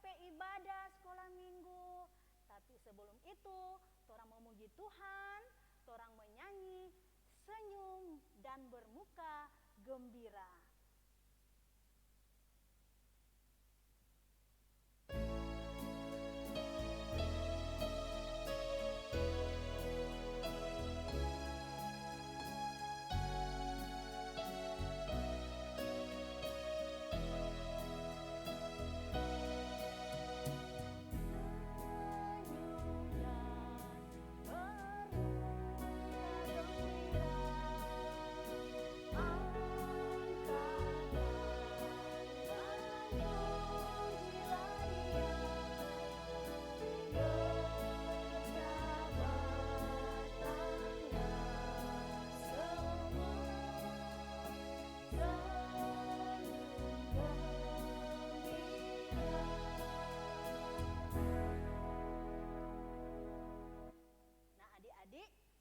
sampai ibadah sekolah minggu. Tapi sebelum itu, torang memuji Tuhan, torang menyanyi, senyum dan bermuka gembira.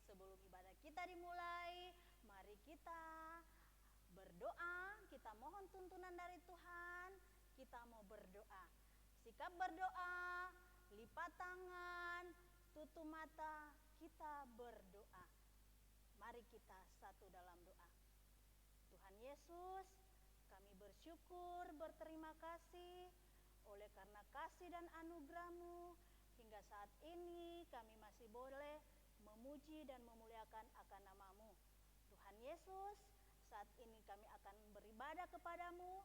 Sebelum ibadah kita dimulai, mari kita berdoa, kita mohon tuntunan dari Tuhan, kita mau berdoa. Sikap berdoa, lipat tangan, tutup mata, kita berdoa. Mari kita satu dalam doa. Tuhan Yesus, kami bersyukur, berterima kasih oleh karena kasih dan anugerah-Mu hingga saat ini kami masih boleh memuji dan memuliakan akan nama-Mu. Tuhan Yesus, saat ini kami akan beribadah kepadamu,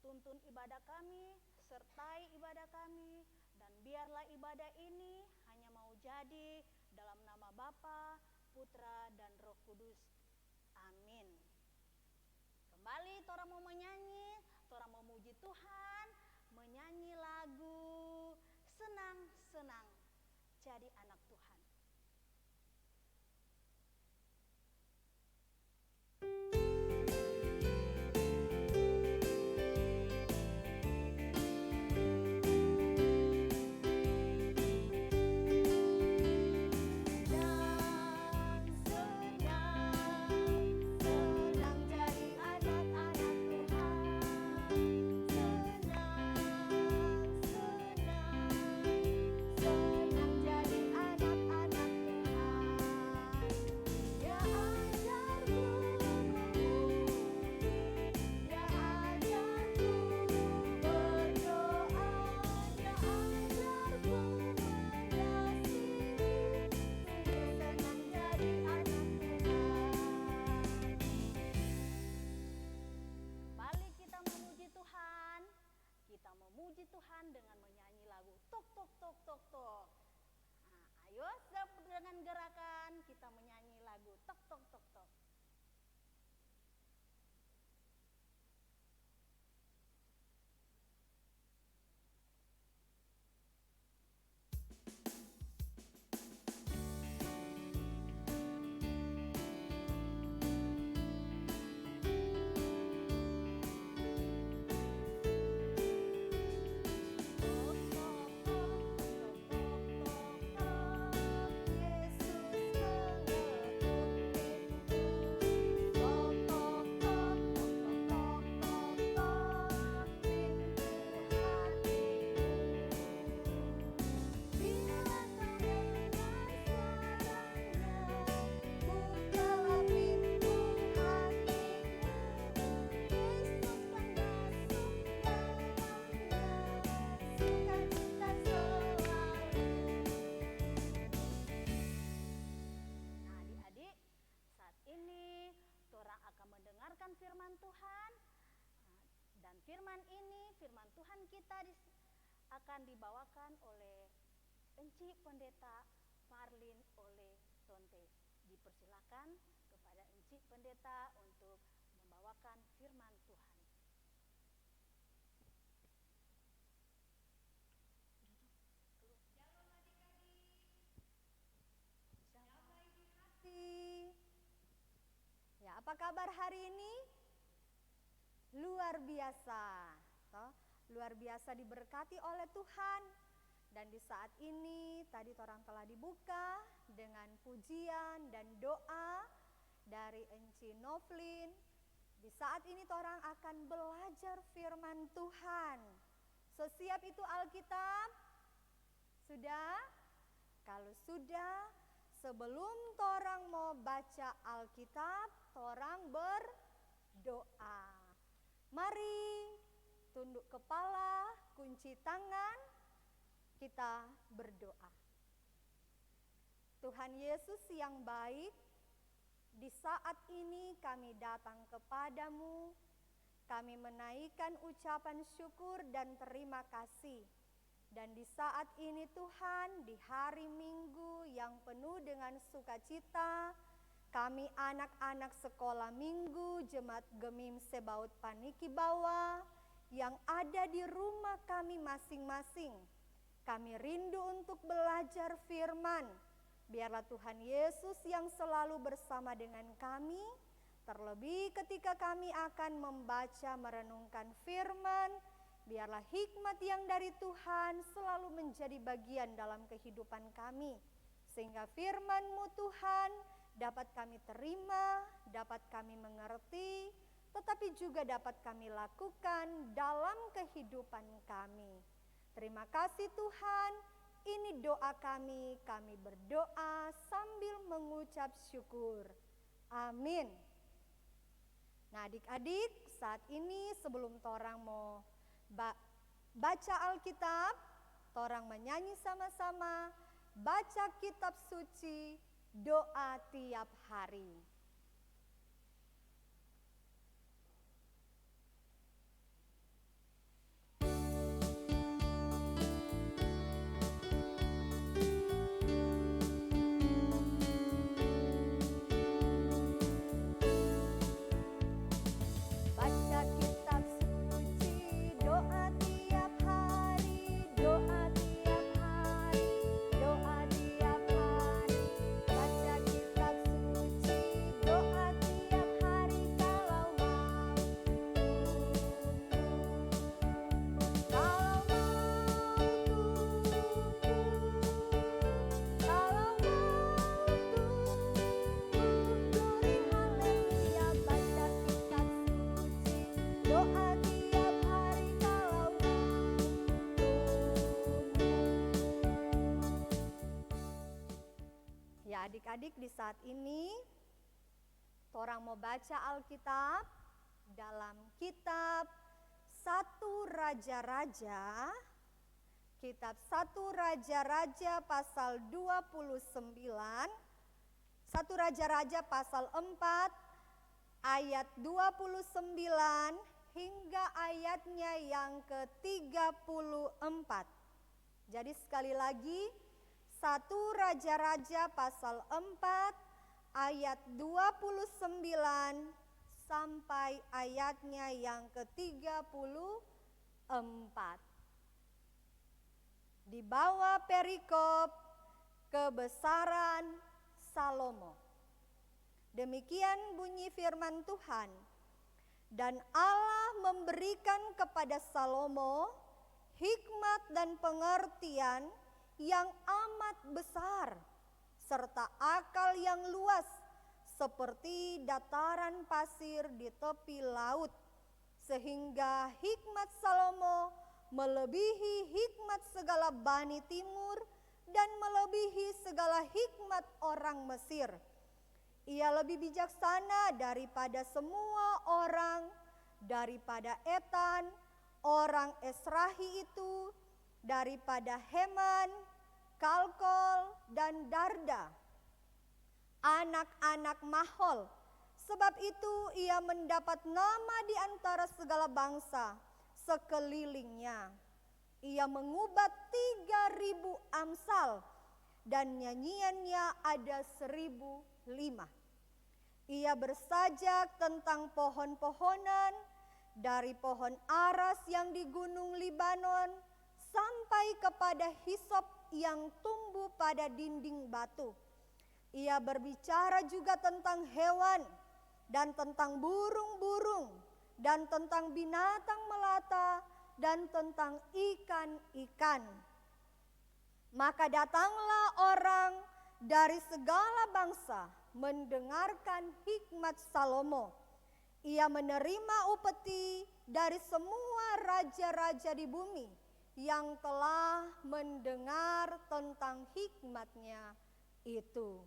tuntun ibadah kami, sertai ibadah kami, dan biarlah ibadah ini hanya mau jadi dalam nama Bapa, Putra, dan Roh Kudus. Amin. Kembali torang mau menyanyi, torang memuji Tuhan, menyanyi lagu Senang-senang jadi anak Tuhan. Kita memuji Tuhan dengan menyanyi lagu tok tok tok tok tok. Nah, ayo dengan gerakan kita menyanyi lagu tok tok tok tok. Mendengarkan firman Tuhan, dan firman Tuhan kita akan dibawakan oleh Enci Pendeta Marlin oleh Tonte. Dipersilakan kepada Enci Pendeta untuk membawakan firman Tuhan. Shalom adik-adik, damai di hati. Ya, apa kabar hari ini? Luar biasa, toh? Luar biasa diberkati oleh Tuhan. Dan di saat ini tadi orang telah dibuka dengan pujian dan doa dari Enci Novlin. Di saat ini orang akan belajar firman Tuhan. So, siap itu Alkitab? Sudah? Kalau sudah, sebelum torang mau baca Alkitab, torang berdoa. Mari tunduk kepala, kunci tangan, kita berdoa. Tuhan Yesus yang baik, di saat ini kami datang kepadamu, kami menaikkan ucapan syukur dan terima kasih. Dan di saat ini Tuhan, di hari Minggu yang penuh dengan sukacita, kami anak-anak sekolah Minggu Jemaat Gemim Sebaut Paniki Bawah yang ada di rumah kami masing-masing, kami rindu untuk belajar firman. Biarlah Tuhan Yesus yang selalu bersama dengan kami, terlebih ketika kami akan membaca merenungkan firman, biarlah hikmat yang dari Tuhan selalu menjadi bagian dalam kehidupan kami, sehingga firman-Mu Tuhan dapat kami terima, dapat kami mengerti, tetapi juga dapat kami lakukan dalam kehidupan kami. Terima kasih Tuhan, ini doa kami berdoa sambil mengucap syukur. Amin. Nah adik-adik, saat ini sebelum torang mau baca Alkitab, torang menyanyi sama-sama, baca kitab suci, doa tiap hari. Adik-adik, di saat ini torang mau baca Alkitab dalam kitab 1 Raja-Raja, kitab 1 Raja-Raja pasal 29, 1 Raja-Raja pasal 4 ayat 29 hingga ayatnya yang ke-34. Jadi sekali lagi, 1 Raja-Raja pasal 4 ayat 29 sampai ayatnya yang ke-34. Di bawah perikop kebesaran Salomo. Demikian bunyi firman Tuhan. Dan Allah memberikan kepada Salomo hikmat dan pengertian yang amat besar, serta akal yang luas, seperti dataran pasir di tepi laut, sehingga hikmat Salomo melebihi hikmat segala Bani Timur dan melebihi segala hikmat orang Mesir. Ia lebih bijaksana daripada semua orang, daripada Etan, orang Esrahi itu, daripada Heman, Kalkol, dan Darda, anak-anak Mahol. Sebab itu ia mendapat nama di antara segala bangsa sekelilingnya. Ia mengubat 3.000 amsal, dan nyanyiannya ada 1.005. Ia bersajak tentang pohon-pohonan, dari pohon aras yang di gunung Libanon, sampai kepada hisop yang tumbuh pada dinding batu. Ia berbicara juga tentang hewan, dan tentang burung-burung, dan tentang binatang melata, dan tentang ikan-ikan. Maka datanglah orang dari segala bangsa mendengarkan hikmat Salomo. Ia menerima upeti dari semua raja-raja di bumi, yang telah mendengar tentang hikmat-Nya itu.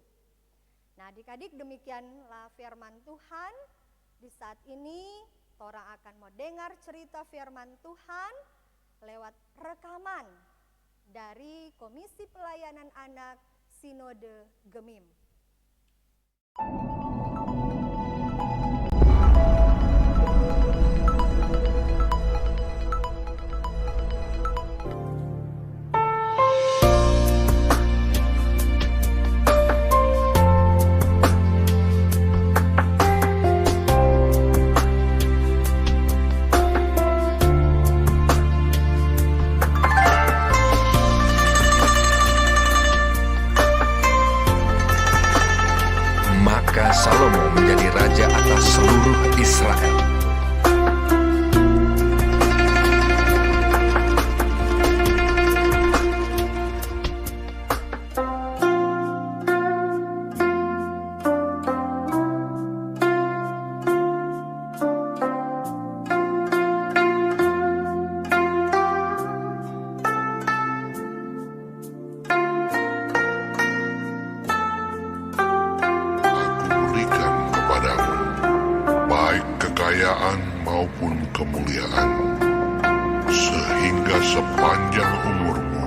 Nah, adik-adik, demikianlah firman Tuhan. Di saat ini Torang akan mau dengar cerita firman Tuhan lewat rekaman dari Komisi Pelayanan Anak Sinode Gemim. Salomo menjadi raja atas seluruh Israel. Maupun kemuliaan, sehingga sepanjang umurmu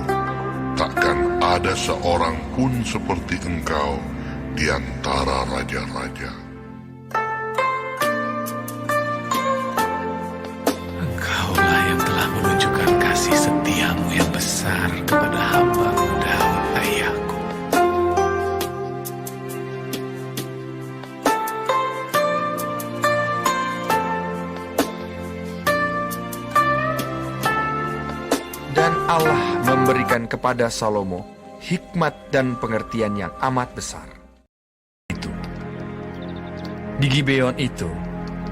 takkan ada seorang pun seperti engkau di antara raja-raja. Engkaulah yang telah menunjukkan kasih setiamu yang besar kepada hamba-Mu Daud ayahku. Dan Allah memberikan kepada Salomo hikmat dan pengertian yang amat besar. Di Gibeon itu,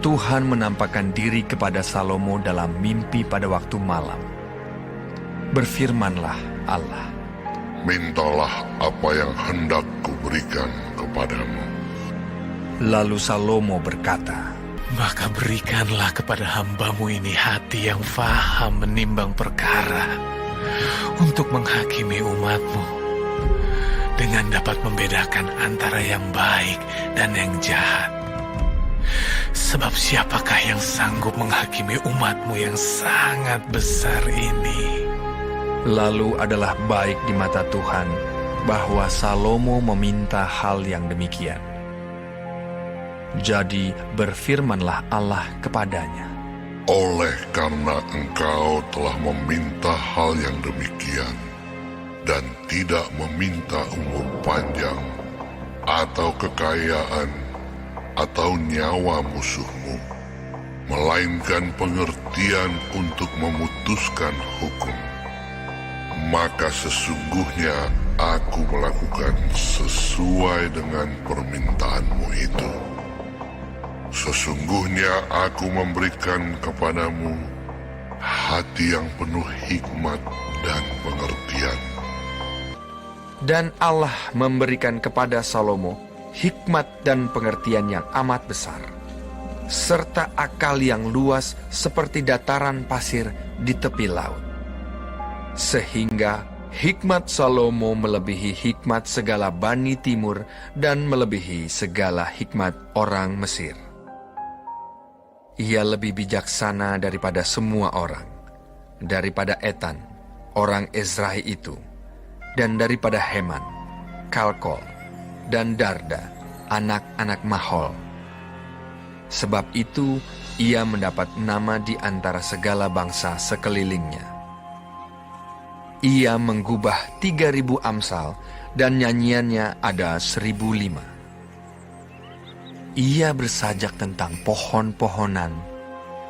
Tuhan menampakkan diri kepada Salomo dalam mimpi pada waktu malam. Berfirmanlah Allah, mintalah apa yang hendak kuberikan kepadamu. Lalu Salomo berkata, maka berikanlah kepada hamba-Mu ini hati yang faham menimbang perkara, untuk menghakimi umat-Mu, dengan dapat membedakan antara yang baik dan yang jahat. Sebab siapakah yang sanggup menghakimi umat-Mu yang sangat besar ini? Lalu adalah baik di mata Tuhan bahwa Salomo meminta hal yang demikian. Jadi berfirmanlah Allah kepadanya, oleh karena engkau telah meminta hal yang demikian, dan tidak meminta umur panjang, atau kekayaan, atau nyawa musuhmu, melainkan pengertian untuk memutuskan hukum, maka sesungguhnya aku melakukan sesuai dengan permintaanmu itu. Sesungguhnya aku memberikan kepadamu hati yang penuh hikmat dan pengertian. Dan Allah memberikan kepada Salomo hikmat dan pengertian yang amat besar, serta akal yang luas seperti dataran pasir di tepi laut. Sehingga hikmat Salomo melebihi hikmat segala Bani Timur dan melebihi segala hikmat orang Mesir. Ia lebih bijaksana daripada semua orang, daripada Etan, orang Ezrahi itu, dan daripada Heman, Kalkol, dan Darda, anak-anak Mahol. Sebab itu ia mendapat nama di antara segala bangsa sekelilingnya. Ia menggubah 3.000 amsal, dan nyanyiannya ada 1.005. Ia bersajak tentang pohon-pohonan,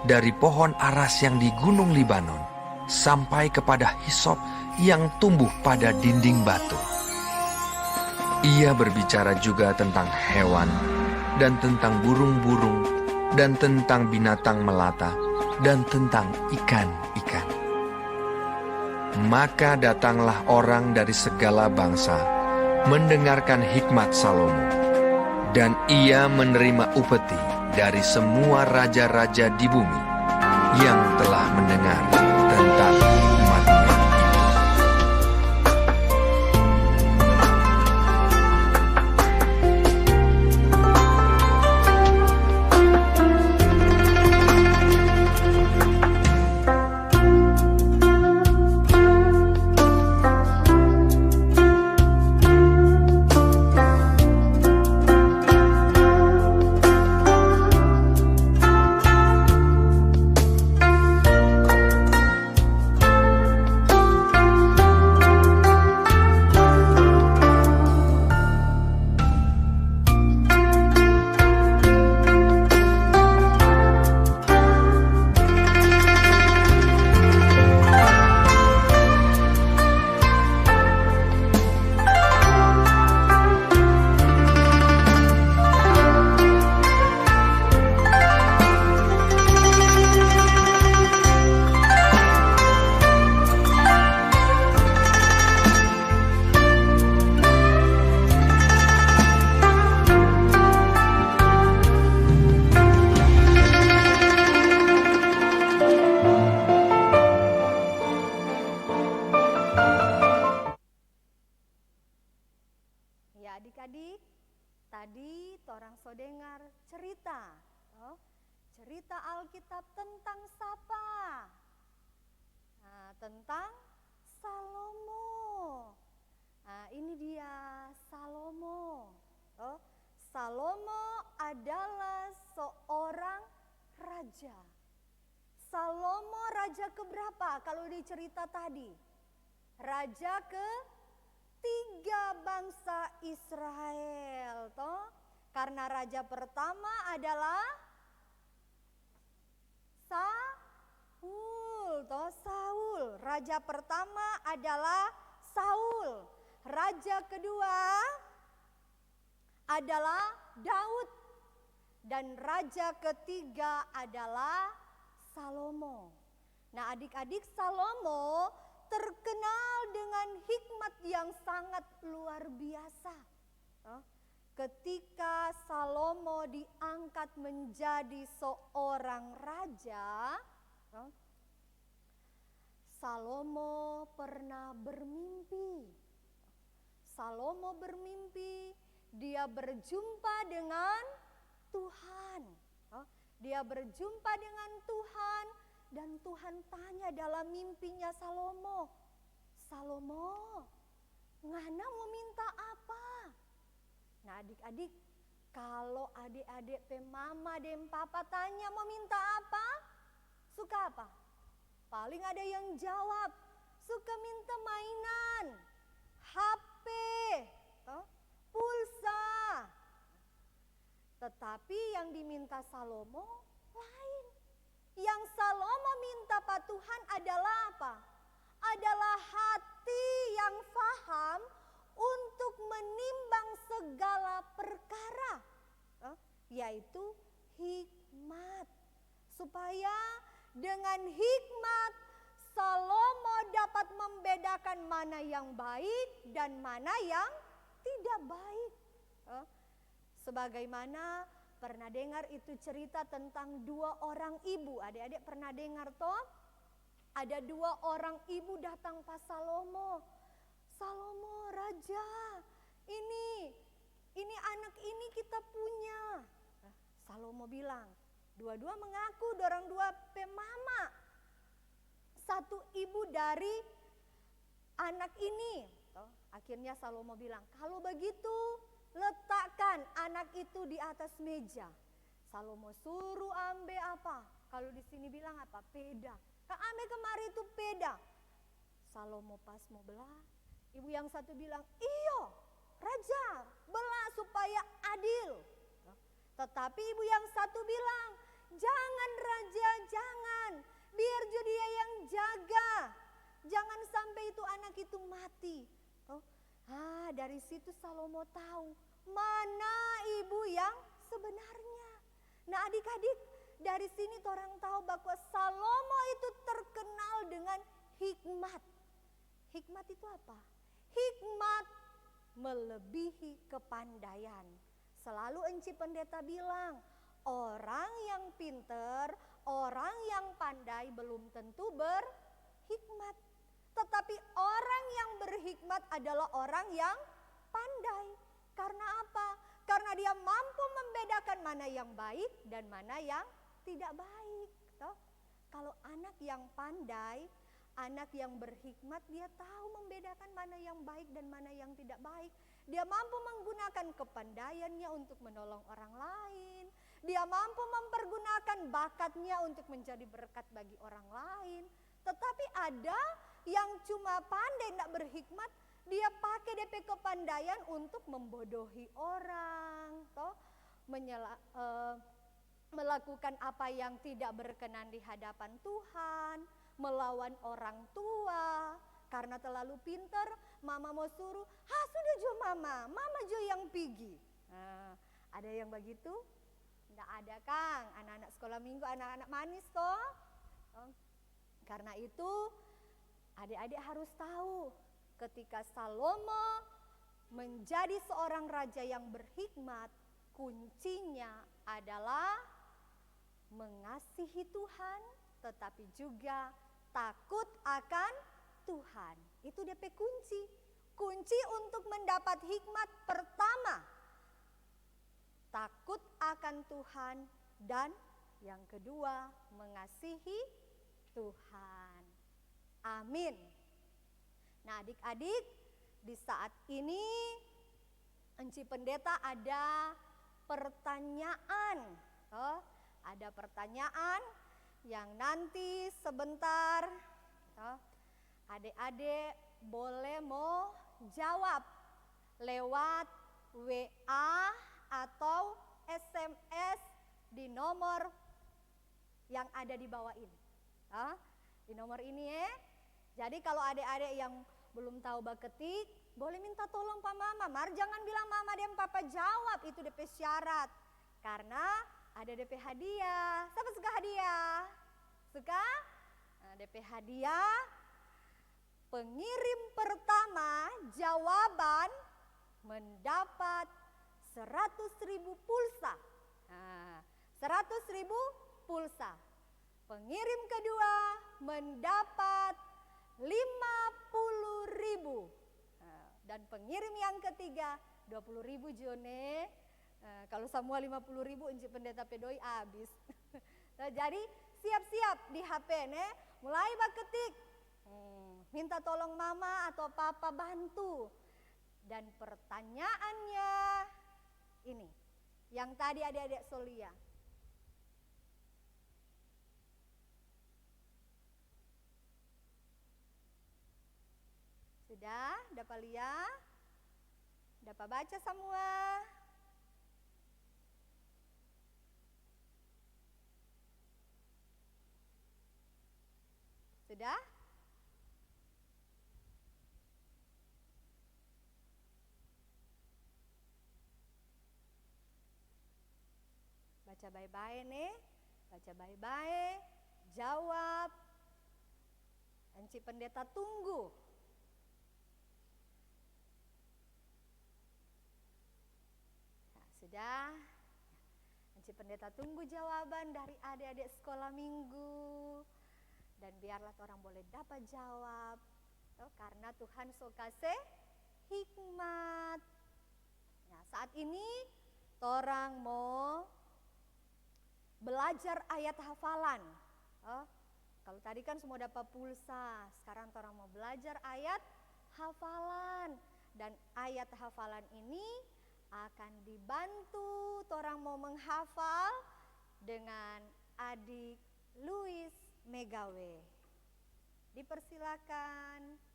dari pohon aras yang di gunung Libanon, sampai kepada hisop yang tumbuh pada dinding batu. Ia berbicara juga tentang hewan, dan tentang burung-burung, dan tentang binatang melata, dan tentang ikan-ikan. Maka datanglah orang dari segala bangsa, mendengarkan hikmat Salomo. Dan ia menerima upeti dari semua raja-raja di bumi yang telah mendengar tentang hikmat-Nya. adik-adik, tadi torang so dengar cerita, cerita Alkitab tentang siapa? Nah, tentang Salomo. Nah, ini dia Salomo. Salomo adalah seorang raja. Salomo raja keberapa kalau di cerita tadi? Raja ketiga bangsa Israel, toh? Karena raja pertama adalah Saul, toh? Saul. Raja pertama adalah Saul. Raja kedua adalah Daud. Dan raja ketiga adalah Salomo. Nah, adik-adik, Salomo terkenal dengan hikmat yang sangat luar biasa. Ketika Salomo diangkat menjadi seorang raja, Salomo pernah bermimpi. Salomo bermimpi, dia berjumpa dengan Tuhan. Dia berjumpa dengan Tuhan dan Tuhan tanya dalam mimpinya Salomo, Salomo, ngana mau minta apa? Nah, adik-adik, kalau adik-adik mama dan papa tanya mau minta apa? Suka apa? Paling ada yang jawab, suka minta mainan, HP, pulsa. Tetapi yang diminta Salomo lain. Yang Salomo minta Pak Tuhan adalah apa? Adalah hati yang faham untuk menimbang segala perkara, yaitu hikmat. Supaya dengan hikmat Salomo dapat membedakan mana yang baik dan mana yang tidak baik. Sebagaimana pernah dengar itu cerita tentang dua orang ibu. Adik-adik pernah dengar toh? Ada dua orang ibu datang pas Salomo. Salomo, raja, ini anak ini kita punya. Salomo bilang, dua-dua mengaku dorang dua pemama. Satu ibu dari anak ini. Akhirnya Salomo bilang, kalau begitu letakkan anak itu di atas meja. Salomo suruh ambil apa? Kalau di sini bilang apa? Peda. Ambil kemari itu peda. Salomo pas mau belah, ibu yang satu bilang, iyo raja, belah supaya adil. Tetapi ibu yang satu bilang, jangan raja, jangan. Biar dia yang jaga. Jangan sampai itu anak itu mati. Dari situ Salomo tahu mana ibu yang sebenarnya. Nah, adik-adik, dari sini orang tahu bahwa Salomo itu terkenal dengan hikmat. Hikmat itu apa? Hikmat melebihi kepandaian. Selalu Enci Pendeta bilang, orang yang pinter, orang yang pandai belum tentu berhikmat. Tetapi orang yang berhikmat adalah orang yang pandai. Karena apa? Karena dia mampu membedakan mana yang baik dan mana yang tidak baik. Kalau anak yang pandai, anak yang berhikmat, dia tahu membedakan mana yang baik dan mana yang tidak baik. Dia mampu menggunakan kepandaiannya untuk menolong orang lain. Dia mampu mempergunakan bakatnya untuk menjadi berkat bagi orang lain. Tetapi ada yang cuma pandai, tidak berhikmat, dia pakai DP kepandaian untuk membodohi orang, melakukan apa yang tidak berkenan di hadapan Tuhan, melawan orang tua. Karena terlalu pintar, mama mau suruh, sudah jo mama jo yang pergi. Ada yang begitu? Tidak ada, Kang. Anak-anak sekolah minggu, anak-anak manis toh. Karena itu adik-adik harus tahu, ketika Salomo menjadi seorang raja yang berhikmat, kuncinya adalah mengasihi Tuhan, tetapi juga takut akan Tuhan. Itu DP kunci. kunci untuk mendapat hikmat pertama, takut akan Tuhan, dan yang kedua, mengasihi Tuhan. Amin. Nah, adik-adik, di saat ini Enci Pendeta ada pertanyaan. Ada pertanyaan yang nanti sebentar adik-adik boleh mau jawab lewat WA atau SMS di nomor yang ada di bawah ini. Di nomor ini ya. Jadi kalau adik-adik yang belum tahu ketik, boleh minta tolong Pak Mama. Mar jangan bilang Mama dan Papa jawab, itu DP syarat. Karena ada DP hadiah. Siapa suka hadiah? Suka? Nah, DP hadiah, pengirim pertama jawaban mendapat 100.000 pulsa. Nah, 100.000 pulsa. Pengirim kedua mendapat 50.000. Dan pengirim yang ketiga 20.000 Jone. Kalau semua 50.000 Enci Pendeta Pedoi habis. Nah, jadi siap-siap di HP nih, mulai ketik. Minta tolong Mama atau Papa bantu. Dan pertanyaannya ini, yang tadi adik-adik Solia. Sudah dapat lihat? Dapat baca semua? Sudah? Baca baik-baik nih, baca baik-baik, jawab. Enci Pendeta tunggu. Nah, sudah. Enci Pendeta tunggu jawaban dari adik-adik sekolah minggu. Dan biarlah orang boleh dapat jawab. Karena Tuhan so kasih hikmat. Nah, saat ini orang mau belajar ayat hafalan. Kalau tadi kan semua dapat pulsa, sekarang orang mau belajar ayat hafalan. Dan ayat hafalan ini akan dibantu orang mau menghafal dengan adik Louis Megawe. Dipersilakan.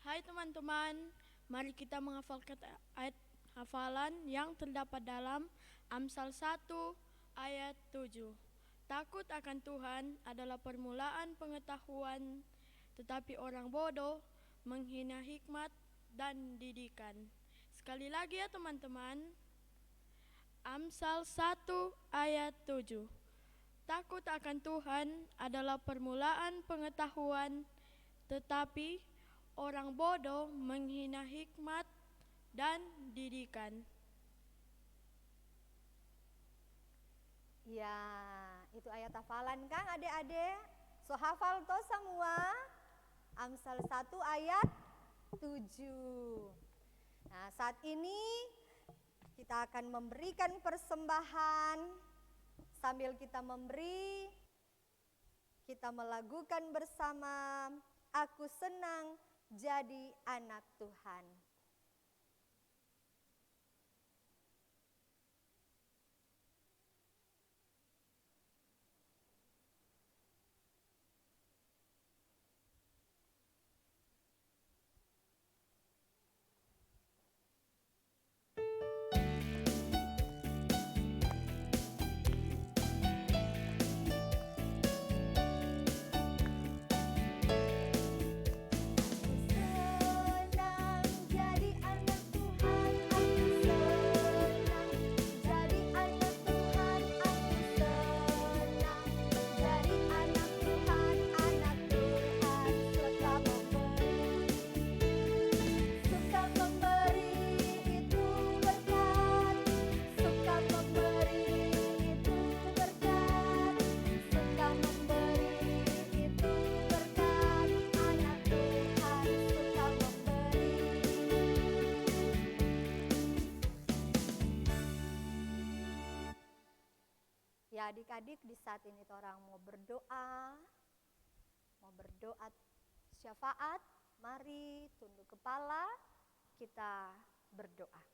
Hai teman-teman, mari kita menghafalkan ayat hafalan yang terdapat dalam Amsal 1 ayat 7. Takut akan Tuhan adalah permulaan pengetahuan, tetapi orang bodoh menghina hikmat dan didikan. Sekali lagi ya teman-teman, Amsal 1 ayat 7. Takut akan Tuhan adalah permulaan pengetahuan, tetapi orang bodoh menghina hikmat dan didikan. Ya, itu ayat hafalan kan adik-adik? So hafal toh semua? Amsal 1 ayat 7. Nah, saat ini kita akan memberikan persembahan. Sambil kita memberi, kita melakukan bersama, aku senang jadi anak Tuhan. Senang Ya adik-adik, di saat ini orang mau berdoa syafaat. Mari tunduk kepala, kita berdoa.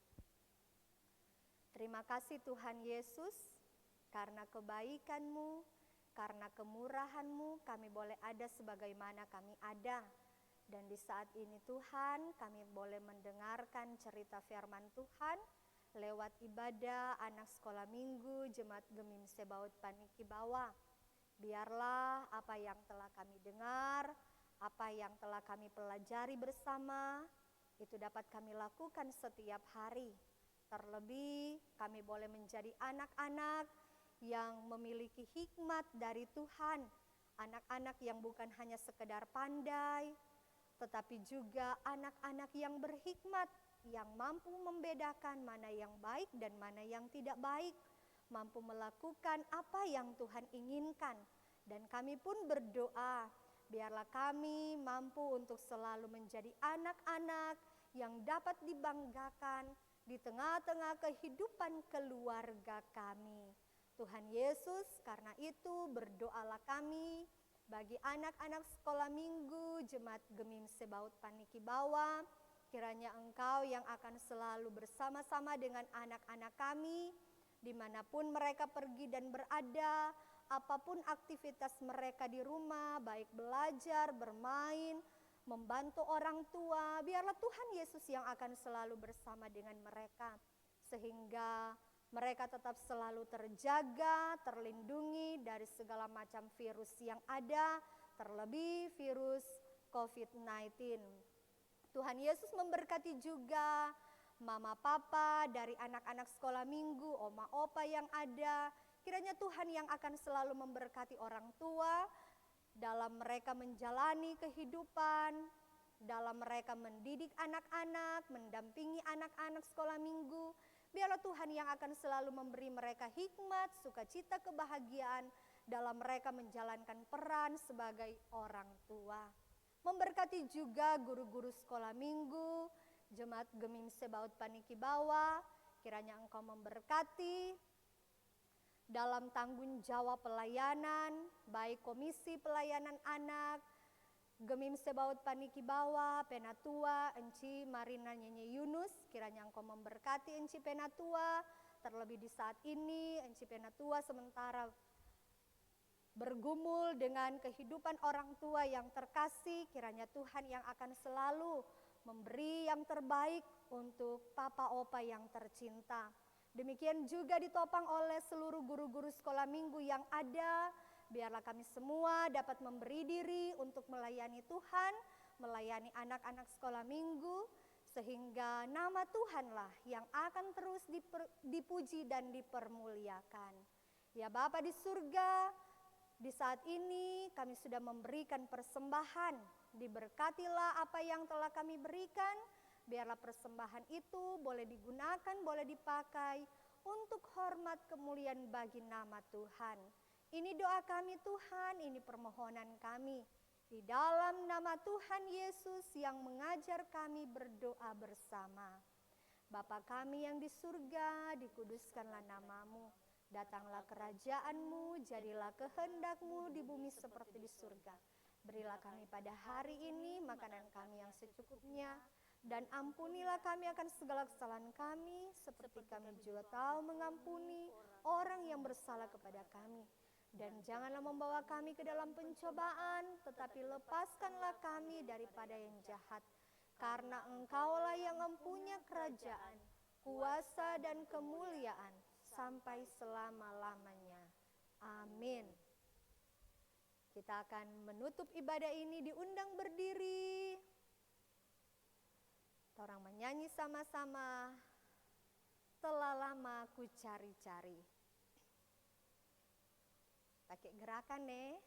Terima kasih Tuhan Yesus, karena kebaikan-Mu, karena kemurahan-Mu kami boleh ada sebagaimana kami ada. Dan di saat ini Tuhan, kami boleh mendengarkan cerita firman Tuhan lewat ibadah anak sekolah minggu Jemaat Gemim Sebaot Paniki Bawah. Biarlah apa yang telah kami dengar, apa yang telah kami pelajari bersama, itu dapat kami lakukan setiap hari. Terlebih kami boleh menjadi anak-anak yang memiliki hikmat dari Tuhan. Anak-anak yang bukan hanya sekedar pandai, tetapi juga anak-anak yang berhikmat, yang mampu membedakan mana yang baik dan mana yang tidak baik, mampu melakukan apa yang Tuhan inginkan. Dan kami pun berdoa, biarlah kami mampu untuk selalu menjadi anak-anak yang dapat dibanggakan di tengah-tengah kehidupan keluarga kami. Tuhan Yesus, karena itu berdoalah kami bagi anak-anak sekolah minggu Jemaat Gemim Sebaot Paniki Bawah. Kiranya Engkau yang akan selalu bersama-sama dengan anak-anak kami, dimanapun mereka pergi dan berada, apapun aktivitas mereka di rumah, baik belajar, bermain, membantu orang tua, biarlah Tuhan Yesus yang akan selalu bersama dengan mereka, sehingga mereka tetap selalu terjaga, terlindungi dari segala macam virus yang ada, terlebih virus COVID-19. Tuhan Yesus memberkati juga mama papa dari anak-anak sekolah minggu, oma opa yang ada. Kiranya Tuhan yang akan selalu memberkati orang tua dalam mereka menjalani kehidupan, dalam mereka mendidik anak-anak, mendampingi anak-anak sekolah minggu. Biarlah Tuhan yang akan selalu memberi mereka hikmat, sukacita, kebahagiaan dalam mereka menjalankan peran sebagai orang tua. Memberkati juga guru-guru sekolah minggu, Jemaat Gemim Sebaot Paniki Bawah. Kiranya Engkau memberkati dalam tanggung jawab pelayanan, baik Komisi Pelayanan Anak, Gemim Sebaot Paniki Bawah, Penatua, Enci Marina Nyenye Yunus. Kiranya Engkau memberkati Enci Penatua, terlebih di saat ini Enci Penatua sementara bergumul dengan kehidupan orang tua yang terkasih. Kiranya Tuhan yang akan selalu memberi yang terbaik untuk papa opa yang tercinta. Demikian juga ditopang oleh seluruh guru-guru sekolah minggu yang ada. Biarlah kami semua dapat memberi diri untuk melayani Tuhan, melayani anak-anak sekolah minggu, sehingga nama Tuhanlah yang akan terus dipuji dan dipermuliakan. Ya Bapa di surga, di saat ini kami sudah memberikan persembahan. Diberkatilah apa yang telah kami berikan. Biarlah persembahan itu boleh digunakan, boleh dipakai untuk hormat kemuliaan bagi nama Tuhan. Ini doa kami Tuhan, ini permohonan kami. Di dalam nama Tuhan Yesus yang mengajar kami berdoa bersama. Bapa kami yang di surga, dikuduskanlah namamu. Datanglah kerajaan-Mu, jadilah kehendak-Mu di bumi seperti di surga. Berilah kami pada hari ini makanan kami yang secukupnya. Dan ampunilah kami akan segala kesalahan kami, seperti kami juga tahu mengampuni orang yang bersalah kepada kami. Dan janganlah membawa kami ke dalam pencobaan, tetapi lepaskanlah kami daripada yang jahat. Karena Engkaulah yang mempunyai kerajaan, kuasa dan kemuliaan, sampai selama-lamanya. Amin. Kita akan menutup ibadah ini diundang berdiri. Orang menyanyi sama-sama, telah lama ku cari-cari. Pakai gerakan nih.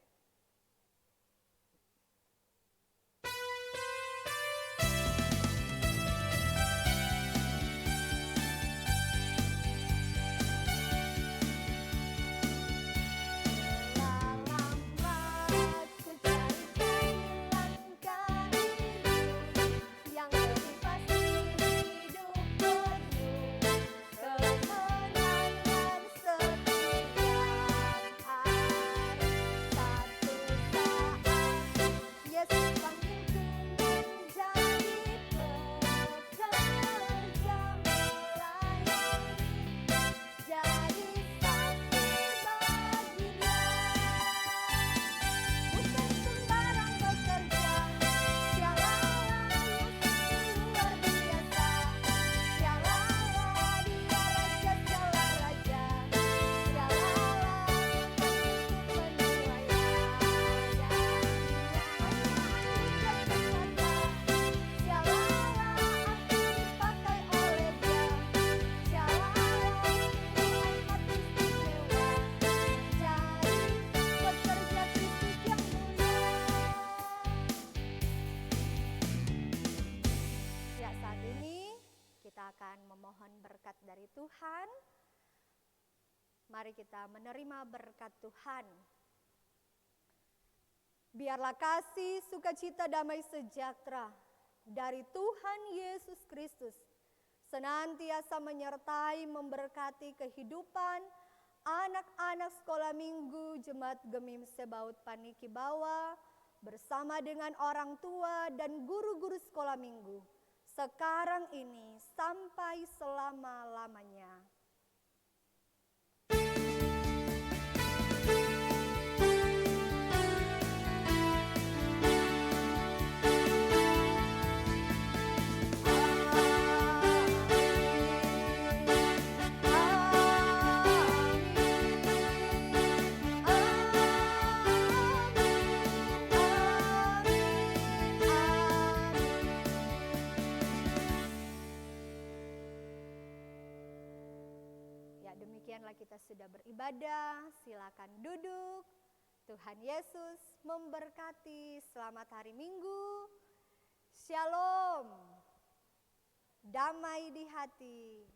akan memohon berkat dari Tuhan. Mari kita menerima berkat Tuhan. Biarlah kasih, sukacita, damai sejahtera dari Tuhan Yesus Kristus senantiasa menyertai, memberkati kehidupan anak-anak sekolah minggu Jemaat Gemim Sebaut Paniki Bawah bersama dengan orang tua dan guru-guru sekolah minggu sekarang ini sampai selama-lamanya. Demikianlah kita sudah beribadah, silakan duduk. Tuhan Yesus memberkati. Selamat hari Minggu. Shalom. Damai di hati.